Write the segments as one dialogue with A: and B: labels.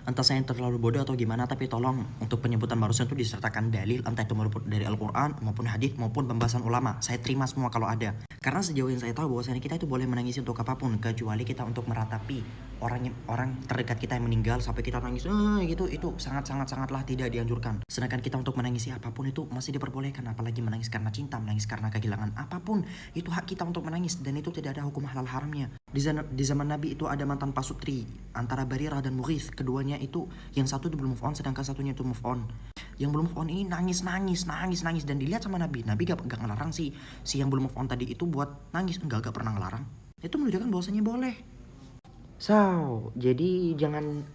A: Entah saya yang terlalu bodoh atau gimana, tapi tolong untuk penyebutan barusan itu disertakan dalil, entah itu dari Al-Quran maupun hadits maupun pembahasan ulama. Saya terima semua kalau ada. Karena sejauh yang saya tahu bahwasanya kita itu boleh menangis untuk apapun, kecuali kita untuk meratapi orang terdekat kita yang meninggal sampai kita nangis gitu, itu sangatlah tidak dianjurkan. Sedangkan kita untuk menangisi apapun itu masih diperbolehkan, apalagi menangis karena cinta, menangis karena kehilangan apapun, itu hak kita untuk menangis dan itu tidak ada hukum halal haramnya. Di zaman Nabi itu ada mantan pasutri antara Barirah dan Mughith. Keduanya itu yang satu itu belum move on, sedangkan satunya itu move on. Yang belum move on ini nangis dan dilihat sama Nabi gak ngelarang si yang belum move on tadi itu buat nangis, gak pernah ngelarang. Itu menunjukkan bahwasanya boleh. So, jadi jangan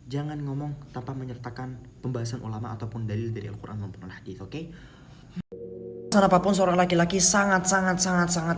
A: jangan ngomong tanpa menyertakan pembahasan ulama ataupun dalil dari Al-Quran maupun Al-Hadits, oke? Apapun seorang laki-laki sangat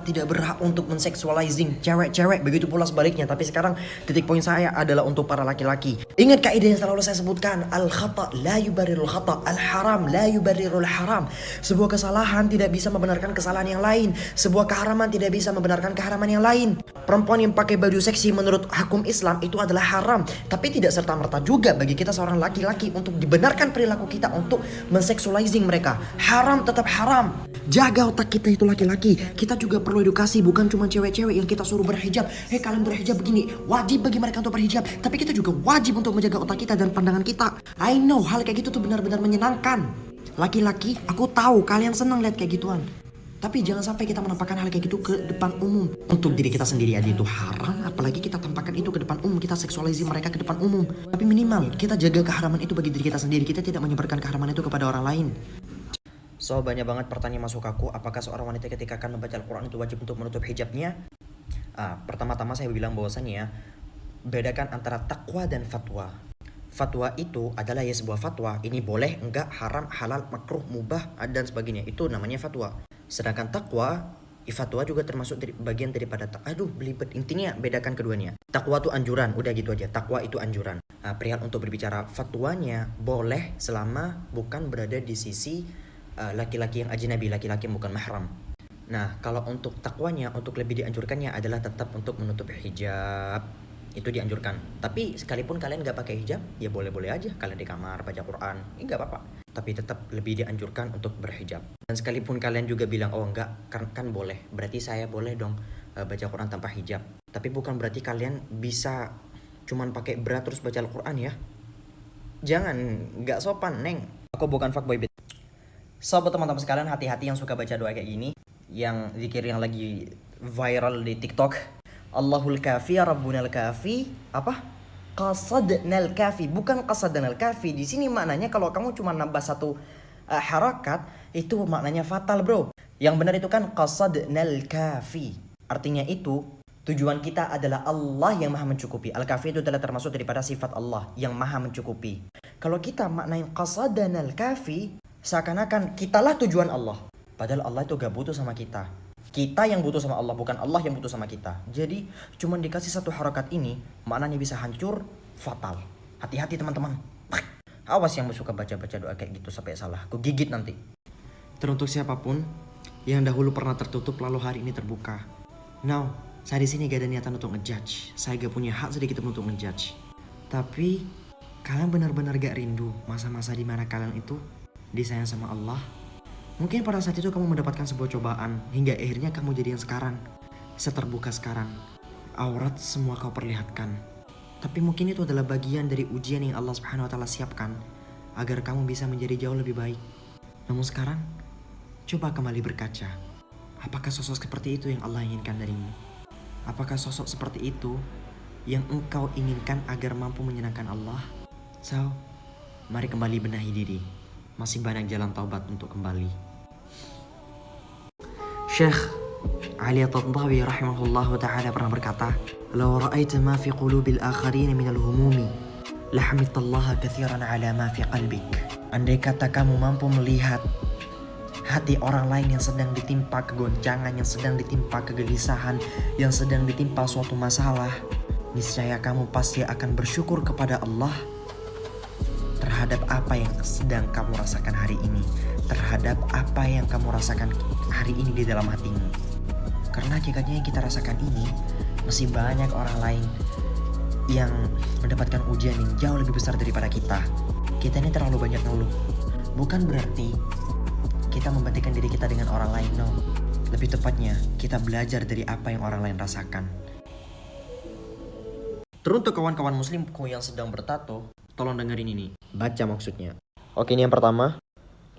A: tidak berhak untuk menseksualizing cewek-cewek, begitu pula sebaliknya. Tapi sekarang titik poin saya adalah untuk para laki-laki. Ingat kaidah yang selalu saya sebutkan, al-khata' la yubarrirul khata', al-haram la yubarrirul haram. Sebuah kesalahan tidak bisa membenarkan kesalahan yang lain, sebuah keharaman tidak bisa membenarkan keharaman yang lain. Perempuan yang pakai baju seksi menurut hukum Islam itu adalah haram, tapi tidak serta-merta juga bagi kita seorang laki-laki untuk dibenarkan perilaku kita untuk menseksualizing mereka. Haram tetap haram. Jaga otak kita itu laki-laki. Kita juga perlu edukasi, bukan cuma cewek-cewek yang kita suruh berhijab. Kalian berhijab begini, wajib bagi mereka untuk berhijab. Tapi kita juga wajib untuk menjaga otak kita dan pandangan kita. I know hal kayak gitu tuh benar-benar menyenangkan. Laki-laki, aku tahu kalian senang lihat kayak gituan. Tapi jangan sampai kita menampakkan hal kayak gitu ke depan umum. Untuk diri kita sendiri aja itu haram, apalagi kita tampakkan itu ke depan umum. Kita seksualisasi mereka ke depan umum. Tapi minimal kita jaga keharaman itu bagi diri kita sendiri. Kita tidak menyebarkan keharaman itu kepada orang lain. So, banyak banget pertanyaan masuk aku, apakah seorang wanita ketika akan membaca Al-Quran itu wajib untuk menutup hijabnya? Pertama-tama saya bilang bahwasannya bedakan antara takwa dan fatwa. Fatwa itu adalah ya sebuah fatwa, ini boleh, enggak, haram, halal, makruh, mubah, dan sebagainya. Itu namanya fatwa. Sedangkan takwa, fatwa juga termasuk bagian daripada belibet. Intinya bedakan keduanya. Takwa itu anjuran, udah gitu aja. Takwa itu anjuran. Perihal untuk berbicara fatwanya boleh selama bukan berada di sisi laki-laki yang ajnabi, laki-laki yang bukan mahram. Nah, kalau untuk takwanya, untuk lebih dianjurkannya adalah tetap untuk menutup hijab. Itu dianjurkan. Tapi sekalipun kalian gak pakai hijab, ya boleh-boleh aja kalian di kamar baca Quran, gak apa-apa. Tapi tetap lebih dianjurkan untuk berhijab. Dan sekalipun kalian juga bilang, oh enggak, kan boleh, berarti saya boleh dong baca Quran tanpa hijab. Tapi bukan berarti kalian bisa cuman pakai bra terus baca Al-Quran ya. Jangan, gak sopan, neng. Aku bukan fuckboy bitch. Sobat teman-teman sekalian, hati-hati yang suka baca doa kayak gini, yang zikir yang lagi viral di TikTok. Allahul kafi, Rabbunal kafi, qasadnal kafi, bukan qasadnal kafi. Di sini maknanya kalau kamu cuma nambah satu harakat, itu maknanya fatal, bro. Yang benar itu kan qasadnal kafi. Artinya itu tujuan kita adalah Allah yang maha mencukupi. Al-kafi itu adalah termasuk daripada sifat Allah yang maha mencukupi. Kalau kita maknain qasadanal kafi, seakan-akan kitalah tujuan Allah. Padahal Allah itu gak butuh sama kita. Kita yang butuh sama Allah, bukan Allah yang butuh sama kita. Jadi cuman dikasih satu harakat ini, maknanya bisa hancur, fatal. Hati-hati teman-teman. Awas yang suka baca-baca doa kayak gitu sampai salah, aku gigit nanti. Teruntuk siapapun yang dahulu pernah tertutup lalu hari ini terbuka. Now, saya di sini gak ada niatan untuk ngejudge. Saya gak punya hak sedikit untuk ngejudge. Tapi kalian benar-benar gak rindu masa-masa di mana kalian itu disayang sama Allah? Mungkin pada saat itu kamu mendapatkan sebuah cobaan hingga akhirnya kamu jadi yang sekarang, seterbuka sekarang. Aurat semua kau perlihatkan. Tapi mungkin itu adalah bagian dari ujian yang Allah Subhanahu wa taala siapkan agar kamu bisa menjadi jauh lebih baik. Namun sekarang coba kembali berkaca. Apakah sosok seperti itu yang Allah inginkan darimu? Apakah sosok seperti itu yang engkau inginkan agar mampu menyenangkan Allah? So, mari kembali benahi diri. Masih banyak jalan taubat untuk kembali. Syekh Ali At-Tantawi rahimahullahu ta'ala pernah berkata, "Law ra'aita ma fi qulubil akharin minal humumi, lahamidtallaha katsiran ala ma fi qalbik." Andai kata kamu mampu melihat hati orang lain yang sedang ditimpa kegoncangan, yang sedang ditimpa kegelisahan, yang sedang ditimpa suatu masalah, niscaya kamu pasti akan bersyukur kepada Allah terhadap apa yang sedang kamu rasakan hari ini, terhadap apa yang kamu rasakan hari ini di dalam hatimu. Karena hakikatnya yang kita rasakan ini masih banyak orang lain yang mendapatkan ujian yang jauh lebih besar daripada kita. Kita ini terlalu banyak ngeluh. Bukan berarti kita membandingkan diri kita dengan orang lain, no. Lebih tepatnya, kita belajar dari apa yang orang lain rasakan. Teruntuk kawan-kawan muslimku yang sedang bertato, tolong dengerin ini. Baca maksudnya. Oke, ini yang pertama,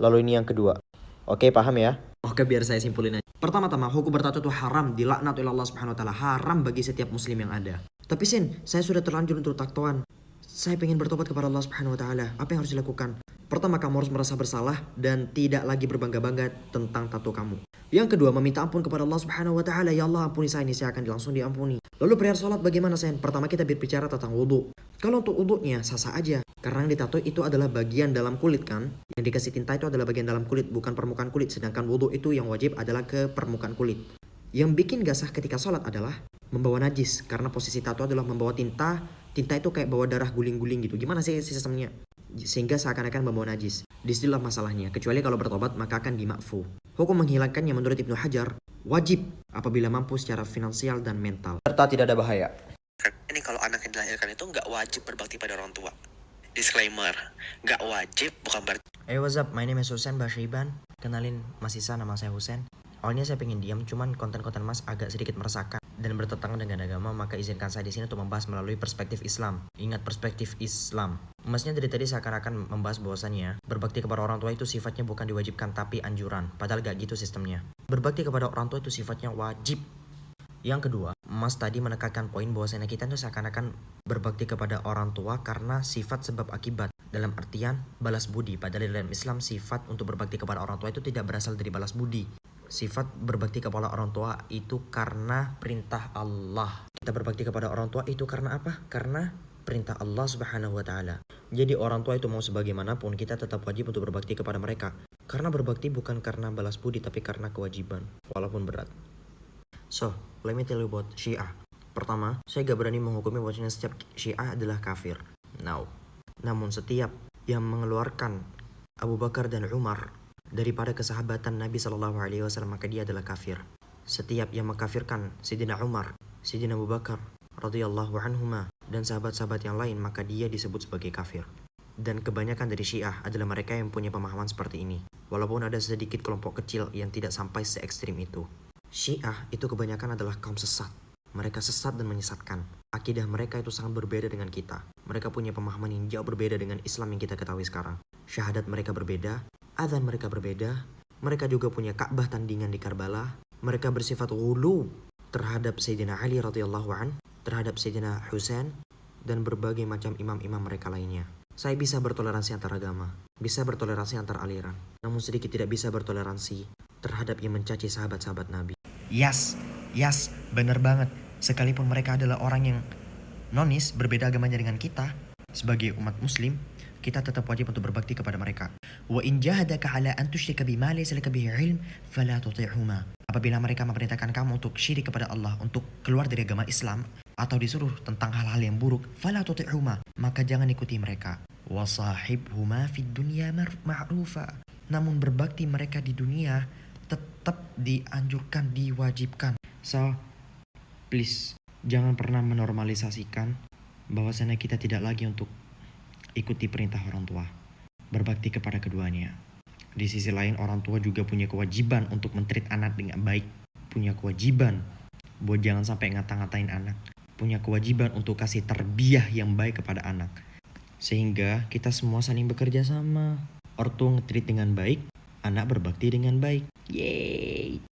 A: lalu ini yang kedua. Oke, paham ya? Oke, biar saya simpulin aja. Pertama-tama, hukum bertato itu haram, dilaknat oleh Allah Subhanahu wa taala, haram bagi setiap muslim yang ada. Tapi saya sudah terlanjur untuk tatoan. Saya pengen bertobat kepada Allah Subhanahu wa taala. Apa yang harus dilakukan? Pertama, kamu harus merasa bersalah dan tidak lagi berbangga-bangga tentang tato kamu. Yang kedua, meminta ampun kepada Allah Subhanahu wa taala. Ya Allah, ampuni saya ini, saya akan langsung diampuni. Lalu perihal sholat bagaimana, Sen? Pertama kita berbicara tentang wudhu. Kalau untuk wudhunya sah-sah aja. Karena yang ditato itu adalah bagian dalam kulit kan. Yang dikasih tinta itu adalah bagian dalam kulit, bukan permukaan kulit. Sedangkan wudhu itu yang wajib adalah ke permukaan kulit. Yang bikin gak sah ketika sholat adalah membawa najis. Karena posisi tato adalah membawa tinta. Tinta itu kayak bawa darah guling-guling gitu. Gimana sih sistemnya? Sehingga seakan-akan membawa najis. Disitulah masalahnya. Kecuali kalau bertobat maka akan dimakfu. Hukum menghilangkannya menurut Ibnu Hajar wajib apabila mampu secara finansial dan mental. Serta tidak ada bahaya.
B: Ini kalau anak yang dilahirkan itu nggak wajib berbakti pada orang tua. Disclaimer, nggak wajib bukan berarti.
A: Hey, what's up? My name is Husen Bashiban. Kenalin Mas Isa, nama saya Husen. Awalnya saya pengen diam, cuman konten-konten Mas agak sedikit meresahkan dan bertentangan dengan agama, maka izinkan saya di sini untuk membahas melalui perspektif Islam. Ingat, perspektif Islam. Masnya dari tadi seakan-akan membahas bahwasannya berbakti kepada orang tua itu sifatnya bukan diwajibkan tapi anjuran. Padahal gak gitu sistemnya. Berbakti kepada orang tua itu sifatnya wajib. Yang kedua, Mas tadi menekankan poin bahwasanya kita itu seakan-akan berbakti kepada orang tua karena sifat sebab akibat. Dalam artian balas budi. Padahal dalam Islam sifat untuk berbakti kepada orang tua itu tidak berasal dari balas budi. Sifat berbakti kepada orang tua itu karena perintah Allah. Kita berbakti kepada orang tua itu karena apa? Karena perintah Allah Subhanahu wa taala. Jadi orang tua itu mau sebagaimanapun kita tetap wajib untuk berbakti kepada mereka. Karena berbakti bukan karena balas budi tapi karena kewajiban, walaupun berat. So, let me tell you about Syiah. Pertama, saya gak berani menghukumi bahwasanya setiap Syiah adalah kafir. Now, namun setiap yang mengeluarkan Abu Bakar dan Umar daripada kesahabatan Nabi SAW, maka dia adalah kafir. Setiap yang mengkafirkan Sayyidina Umar, Sayyidina Abu Bakar radhiyallahu anhuma dan sahabat-sahabat yang lain, maka dia disebut sebagai kafir. Dan kebanyakan dari Syiah adalah mereka yang punya pemahaman seperti ini. Walaupun ada sedikit kelompok kecil yang tidak sampai se ekstrim itu. Syiah itu kebanyakan adalah kaum sesat. Mereka sesat dan menyesatkan. Akidah mereka itu sangat berbeda dengan kita. Mereka punya pemahaman yang jauh berbeda dengan Islam yang kita ketahui sekarang. Syahadat mereka berbeda, azan mereka berbeda. Mereka juga punya Ka'bah tandingan di Karbala. Mereka bersifat ghulu terhadap Sayyidina Ali radhiyallahu an, terhadap Sayyidina Husain, dan berbagai macam imam-imam mereka lainnya. Saya bisa bertoleransi antar agama, bisa bertoleransi antar aliran, namun sedikit tidak bisa bertoleransi terhadap yang mencaci sahabat-sahabat Nabi. Yes, bener banget. Sekalipun mereka adalah orang yang nonis, berbeda agamanya dengan kita, sebagai umat muslim, kita tetap wajib untuk berbakti kepada mereka. Wa in jahadaka ala an tusyrika bima laysa laka bihi ilm fala tuti'huma. Apabila mereka memerintahkan kamu untuk syirik kepada Allah, untuk keluar dari agama Islam, atau disuruh tentang hal-hal yang buruk, fala tuti'huma, maka jangan ikuti mereka. Wa sahibhuma fid dunya ma'rufa. Namun berbakti mereka di dunia tetap dianjurkan, diwajibkan. So, please, jangan pernah menormalisasikan bahwasanya kita tidak lagi untuk ikuti perintah orang tua. Berbakti kepada keduanya. Di sisi lain, orang tua juga punya kewajiban untuk men-treat anak dengan baik. Punya kewajiban buat jangan sampai ngata-ngatain anak. Punya kewajiban untuk kasih tarbiyah yang baik kepada anak. Sehingga kita semua saling bekerja sama. Ortu nge-treat dengan baik, anak berbakti dengan baik. Yeay.